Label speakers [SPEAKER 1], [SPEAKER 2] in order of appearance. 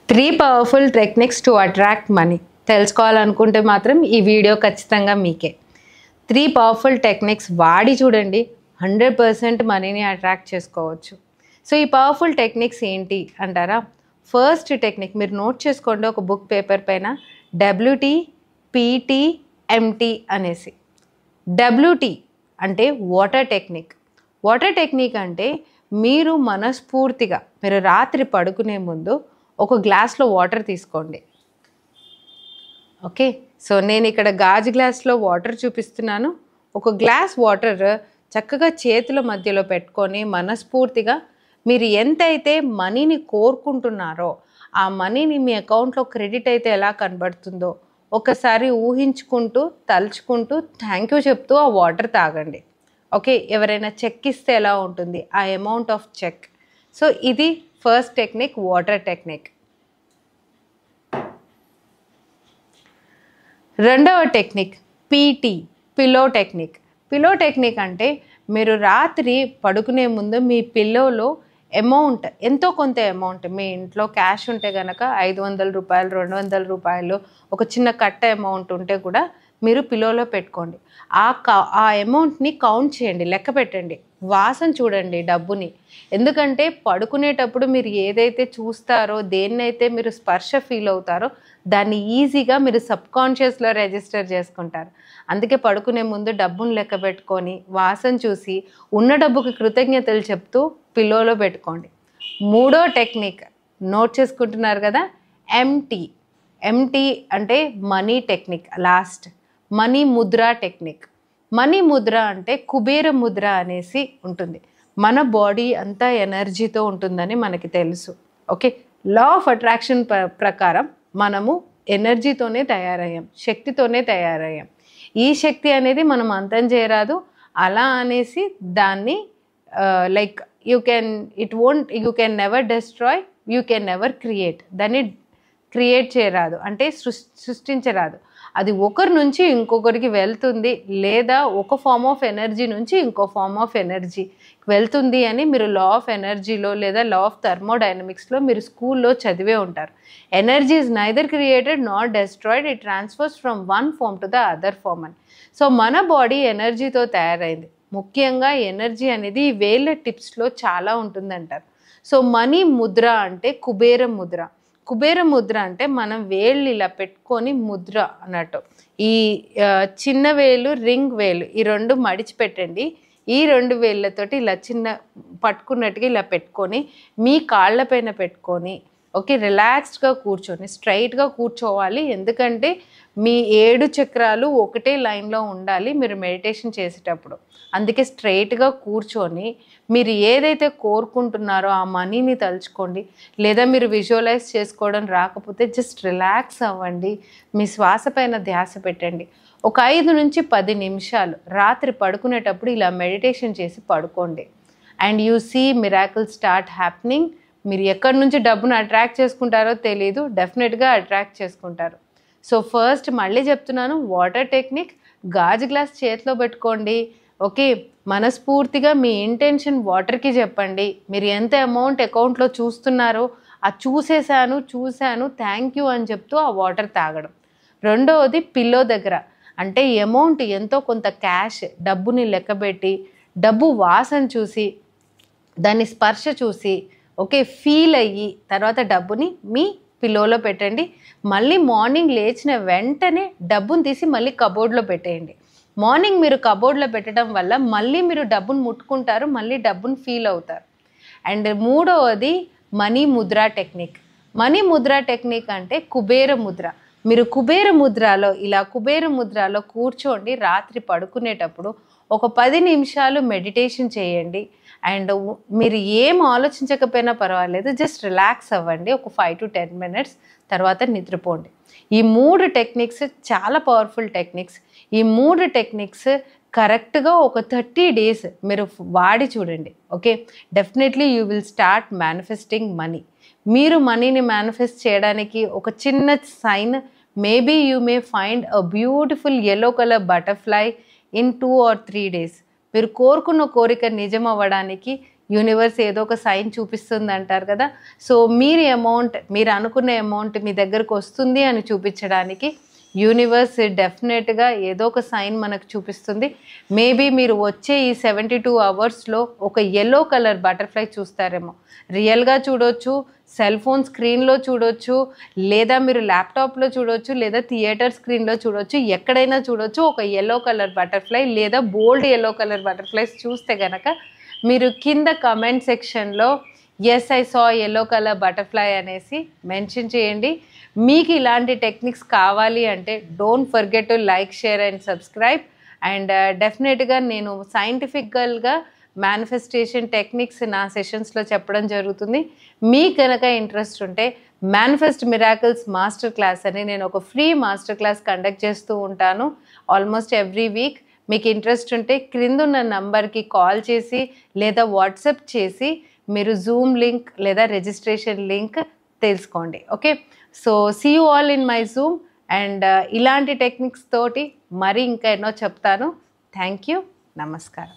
[SPEAKER 1] 3 powerful techniques to attract money తెలుసుకోవాలనుకుంటే మాత్రం ఈ వీడియో ఖచ్చితంగా మీకే. 3 పవర్ఫుల్ టెక్నిక్స్ వాడి చూడండి, 100% మనీని అట్రాక్ట్ చేసుకోవచ్చు. సో ఈ పవర్ఫుల్ టెక్నిక్స్ ఏంటి అంటారా? ఫస్ట్ టెక్నిక్ మీరు నోట్ చేసుకోండి ఒక బుక్ పేపర్ పైన, WT PT MT అనేసి. WT అంటే వాటర్ టెక్నిక్. వాటర్ టెక్నిక్ అంటే మీరు మనస్ఫూర్తిగా మీరు రాత్రి పడుకునే ముందు ఒక గ్లాస్లో వాటర్ తీసుకోండి. ఓకే, సో నేను ఇక్కడ గాజు గ్లాస్లో వాటర్ చూపిస్తున్నాను. ఒక గ్లాస్ వాటర్ చక్కగా చేతుల మధ్యలో పెట్టుకొని మనస్ఫూర్తిగా మీరు ఎంతైతే మనీని కోరుకుంటున్నారో ఆ మనీని మీ అకౌంట్లో క్రెడిట్ అయితే ఎలా కనబడుతుందో ఒకసారి ఊహించుకుంటూ తలుచుకుంటూ థ్యాంక్ యూ చెప్తూ ఆ వాటర్ తాగండి. ఓకే, ఎవరైనా చెక్ ఇస్తే ఎలా ఉంటుంది ఆ అమౌంట్ ఆఫ్ చెక్. సో ఇది ఫస్ట్ టెక్నిక్, వాటర్ టెక్నిక్. రెండవ technique PT pillow technique. Pillow technique అంటే మీరు రాత్రి పడుకునే ముందు మీ పిల్లోలో అమౌంట్ ఎంతో కొంత అమౌంట్, మీ ఇంట్లో క్యాష్ ఉంటే కనుక 500 రూపాయలు 200 రూపాయలు ఒక చిన్న కట్ట అమౌంట్ ఉంటే కూడా మీరు పిల్లోలో పెట్టుకోండి. ఆ అమౌంట్ని కౌంట్ చేయండి, లెక్క పెట్టండి, వాసన చూడండి డబ్బుని. ఎందుకంటే పడుకునేటప్పుడు మీరు ఏదైతే చూస్తారో, దేన్నైతే మీరు స్పర్శ ఫీల్ అవుతారో దాన్ని ఈజీగా మీరు సబ్కాన్షియస్లో రిజిస్టర్ చేసుకుంటారు. అందుకే పడుకునే ముందు డబ్బును లెక్క పెట్టుకొని వాసన చూసి ఉన్న డబ్బుకి కృతజ్ఞతలు చెప్తూ పిల్లోలో పెట్టుకోండి. మూడో టెక్నిక్ నోట్ చేసుకుంటున్నారు కదా, MT అంటే money technique. Last money Mudra technique. Money Mudra అంటే కుబేర ముద్ర అనేసి ఉంటుంది. మన బాడీ అంతా ఎనర్జీతో ఉంటుందని మనకి తెలుసు. ఓకే, లా ఆఫ్ అట్రాక్షన్ ప్రకారం మనము ఎనర్జీతోనే తయారయ్యాం, శక్తితోనే తయారయ్యాం. ఈ శక్తి అనేది మనం అంతం చేయరాదు. అలా అనేసి దాన్ని like you can never destroy, you can never create. దాన్ని క్రియేట్ చేయరాదు అంటే సృష్టించరాదు. అది ఒకరి నుంచి ఇంకొకరికి వెళ్తుంది, లేదా ఒక ఫార్మ్ ఆఫ్ ఎనర్జీ నుంచి ఇంకో ఫార్మ్ ఆఫ్ ఎనర్జీ వెళ్తుంది అని మీరు లా ఆఫ్ ఎనర్జీలో లేదా లా ఆఫ్ థర్మోడైనమిక్స్లో మీరు స్కూల్లో చదివే ఉంటారు. Energy is neither created not destroyed, it transfers from one form to the other form అని. సో మన బాడీ ఎనర్జీతో తయారైంది. ముఖ్యంగా ఎనర్జీ అనేది వేళ్ళ టిప్స్లో చాలా ఉంటుందంటారు. సో మనీ ముద్ర అంటే కుబేర ముద్ర. కుబేర ముద్ర అంటే మనం వేళ్ళు ఇలా పెట్టుకొని ముద్ర అన్నట్టు. ఈ చిన్న వేలు, రింగ్ వేలు, ఈ రెండు మడిచిపెట్టండి. ఈ 2 వేళ్ళతోటి ఇలా చిన్న పట్టుకున్నట్టుగా ఇలా పెట్టుకొని మీ కాళ్ళపైన పెట్టుకొని ఓకే రిలాక్స్డ్గా కూర్చొని స్ట్రైట్గా కూర్చోవాలి. ఎందుకంటే మీ 7 చక్రాలు ఒకటే లైన్లో ఉండాలి మీరు మెడిటేషన్ చేసేటప్పుడు. అందుకే స్ట్రైట్గా కూర్చొని మీరు ఏదైతే కోరుకుంటున్నారో ఆ మనీని తలుచుకోండి. లేదా మీరు విజువలైజ్ చేసుకోవడం రాకపోతే జస్ట్ రిలాక్స్ అవ్వండి, మీ శ్వాస పైన ధ్యాస పెట్టండి. ఒక 5 నుంచి 10 నిమిషాలు రాత్రి పడుకునేటప్పుడు ఇలా మెడిటేషన్ చేసి పడుకోండి. And you see miracle start happening. మీరు ఎక్కడి నుంచి డబ్బును అట్రాక్ట్ చేసుకుంటారో తెలియదు, డెఫినెట్గా అట్రాక్ట్ చేసుకుంటారు. సో ఫస్ట్ మళ్ళీ చెప్తున్నాను, వాటర్ టెక్నిక్. గాజు గ్లాస్ చేతిలో పెట్టుకోండి. ఓకే, మనస్ఫూర్తిగా మీ ఇంటెన్షన్ వాటర్కి చెప్పండి. మీరు ఎంత అమౌంట్ అకౌంట్లో చూస్తున్నారో ఆ చూశాను థ్యాంక్ యూ అని చెప్తూ ఆ వాటర్ తాగడం. రెండవది పిల్లో దగ్గర అంటే అమౌంట్ ఎంతో కొంత క్యాష్ డబ్బుని లెక్కబెట్టి డబ్బు వాసన చూసి దాన్ని స్పర్శ చూసి ఓకే ఫీల్ అయ్యి తర్వాత డబ్బుని మీ పిల్లోలో పెట్టండి. మళ్ళీ మార్నింగ్ లేచిన వెంటనే డబ్బును తీసి మళ్ళీ కబోర్డ్లో పెట్టేయండి. మార్నింగ్ మీరు కబోర్డ్లో పెట్టడం వల్ల మళ్ళీ మీరు డబ్బును ముట్టుకుంటారు, మళ్ళీ డబ్బును ఫీల్ అవుతారు. అండ్ మూడవది money Mudra technique. Money Mudra technique అంటే కుబేర ముద్ర. మీరు కుబేర ముద్రలో కూర్చోండి. రాత్రి పడుకునేటప్పుడు ఒక 10 నిమిషాలు మెడిటేషన్ చేయండి. అండ్ మీరు ఏం ఆలోచించకపోయినా పర్వాలేదు, జస్ట్ రిలాక్స్ అవ్వండి ఒక 5 to 10 minutes, తర్వాత నిద్రపోండి. ఈ 3 టెక్నిక్స్ చాలా పవర్ఫుల్ టెక్నిక్స్. ఈ 3 టెక్నిక్స్ కరెక్ట్గా ఒక 30 days మీరు వాడి చూడండి. Okay, definitely you will start manifesting money. మీరు మనీని మేనిఫెస్ట్ చేయడానికి ఒక చిన్న sign, maybe you may find a beautiful yellow color butterfly in 2 or 3 days. మీరు కోరుకున్న కోరిక నిజం అవ్వడానికి యూనివర్స్ ఏదో ఒక సైన్ చూపిస్తుంది అంటారు కదా. సో మీరు అనుకున్న అమౌంట్ మీ దగ్గరకు వస్తుంది అని చూపించడానికి యూనివర్స్ డెఫినెట్గా ఏదో ఒక సైన్ మనకు చూపిస్తుంది. మేబీ మీరు వచ్చే ఈ 72 అవర్స్లో ఒక ఎల్లో కలర్ బటర్ఫ్లై చూస్తారేమో. రియల్గా చూడొచ్చు, సెల్ ఫోన్ స్క్రీన్లో చూడొచ్చు, లేదా మీరు ల్యాప్టాప్లో చూడొచ్చు, లేదా థియేటర్ స్క్రీన్లో చూడొచ్చు, ఎక్కడైనా చూడొచ్చు ఒక ఎల్లో కలర్ బటర్ఫ్లై లేదా బోల్డ్ ఎల్లో కలర్ బటర్ఫ్లైస్ చూస్తే కనుక మీరు కింద కమెంట్ సెక్షన్లో yes I saw yellow colour butterfly అనేసి మెన్షన్ చేయండి. మీకు ఇలాంటి టెక్నిక్స్ కావాలి అంటే don't forget to like, share and subscribe. And డెఫినెట్గా నేను సైంటిఫికల్గా మేనిఫెస్టేషన్ టెక్నిక్స్ నా సెషన్స్లో చెప్పడం జరుగుతుంది. మీకు కనుక ఇంట్రెస్ట్ ఉంటే మేనిఫెస్ట్ మిరాకిల్స్ మాస్టర్ క్లాస్ అని నేను ఒక ఫ్రీ మాస్టర్ క్లాస్ కండక్ట్ చేస్తూ ఉంటాను ఆల్మోస్ట్ ఎవ్రీ వీక్. మీకు ఇంట్రెస్ట్ ఉంటే క్రిందున్న నంబర్కి కాల్ చేసి లేదా వాట్సాప్ చేసి మీరు జూమ్ లింక్ లేదా రిజిస్ట్రేషన్ లింక్ తెలుసుకోండి. Okay, so see you all in my Zoom. And ఇలాంటి టెక్నిక్స్ తోటి మరి ఇంకా ఎన్నో చెప్తాను. Thank you. నమస్కారం.